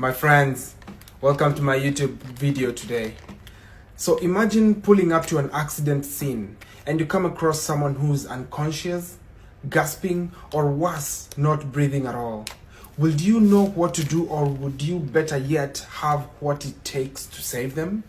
My friends, welcome to my YouTube video today. So imagine pulling up to an accident scene and you come across someone who's unconscious, gasping, or worse, not breathing at all. Will you know what to do, or would you better yet have what it takes to save them?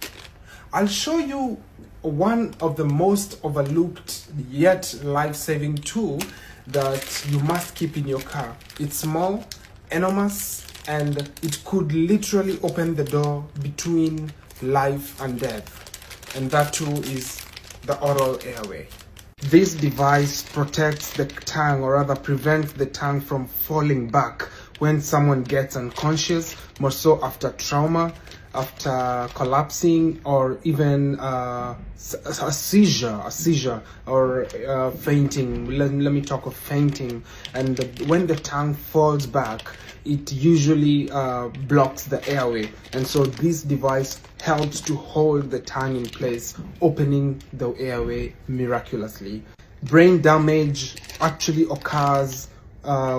I'll show you one of the most overlooked yet life-saving tool that you must keep in your car. It's small, enormous, and it could literally open the door between life and death. And that tool is the oral airway. This device protects the tongue, or rather prevents the tongue from falling back when someone gets unconscious, more so after trauma, after collapsing, or even a seizure or fainting. Let me talk of fainting. And when the tongue falls back, it usually blocks the airway, and so this device helps to hold the tongue in place, opening the airway miraculously. Brain damage actually occurs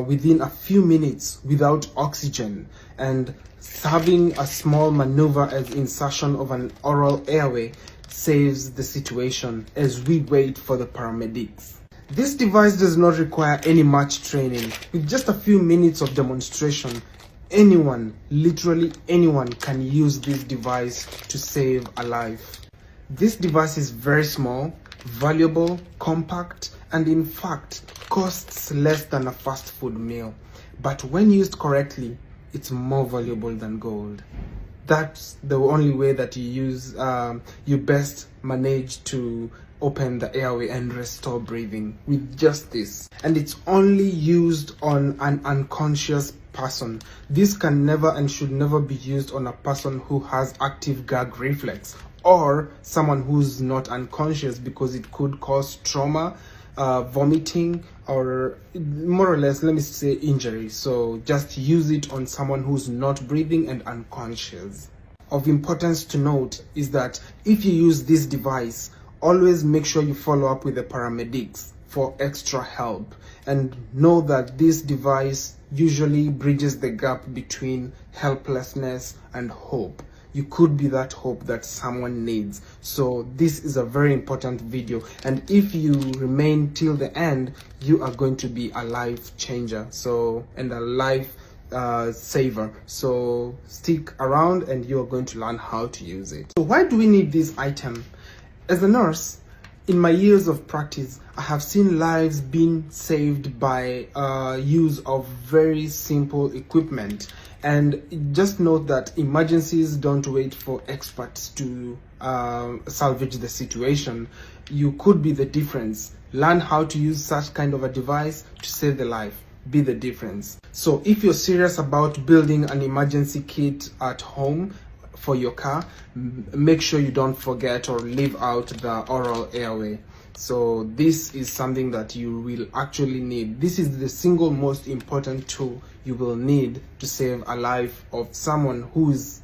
within a few minutes without oxygen, and having a small maneuver as insertion of an oral airway saves the situation as we wait for the paramedics. This device does not require any much training. With just a few minutes of demonstration, anyone, literally anyone, can use this device to save a life. This device is very small, valuable, compact, and in fact costs less than a fast food meal. But when used correctly, it's more valuable than gold. That's the only way that you best manage to open the airway and restore breathing, with just this. And it's only used on an unconscious person. This can never and should never be used on a person who has active gag reflex, or someone who's not unconscious, because it could cause trauma, vomiting, or more or less, let me say, injury. So just use it on someone who's not breathing and unconscious. Of importance to note is that if you use this device, always make sure you follow up with the paramedics for extra help, and know that this device usually bridges the gap between helplessness and hope. You could be that hope that someone needs. So this is a very important video, and if you remain till the end, you are going to be a life changer, and a life saver. So stick around and you are going to learn how to use it. So why do we need this item? As a nurse, in my years of practice, I have seen lives being saved by use of very simple equipment. And just note that emergencies don't wait for experts to salvage the situation. You could be the difference. Learn how to use such kind of a device to save the life. Be the difference. So if you're serious about building an emergency kit at home for your car, make sure you don't forget or leave out the oral airway. So this is something that you will actually need. This is the single most important tool you will need to save a life of someone who is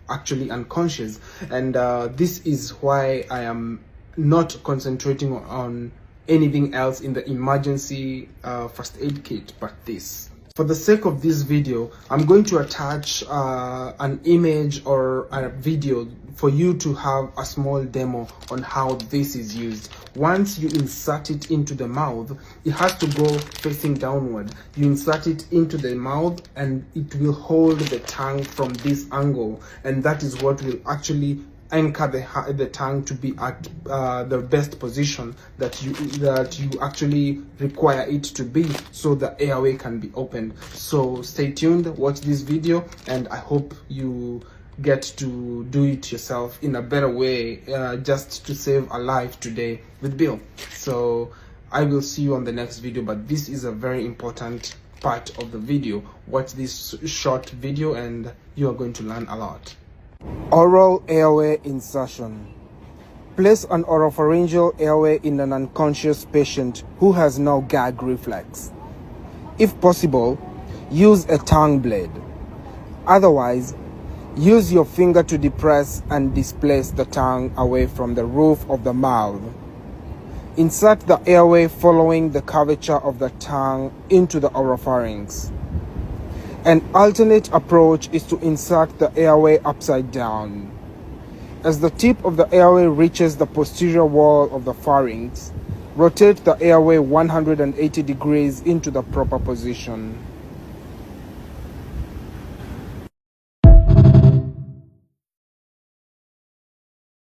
actually unconscious. And this is why I am not concentrating on anything else in the emergency first aid kit but this. For the sake of this video, I'm going to attach an image or a video for you to have a small demo on how this is used. Once you insert it into the mouth, it has to go facing downward. You insert it into the mouth and it will hold the tongue from this angle, and that is what will actually anchor the tongue to be at the best position that you actually require it to be, so the airway can be opened. So stay tuned, watch this video, and I hope you get to do it yourself in a better way, just to save a life today with Bill. So I will see you on the next video, but this is a very important part of the video. Watch this short video and you are going to learn a lot. Oral airway insertion. Place an oropharyngeal airway in an unconscious patient who has no gag reflex. If possible, use a tongue blade. Otherwise, use your finger to depress and displace the tongue away from the roof of the mouth. Insert the airway following the curvature of the tongue into the oropharynx. An alternate approach is to insert the airway upside down. As the tip of the airway reaches the posterior wall of the pharynx, rotate the airway 180 degrees into the proper position.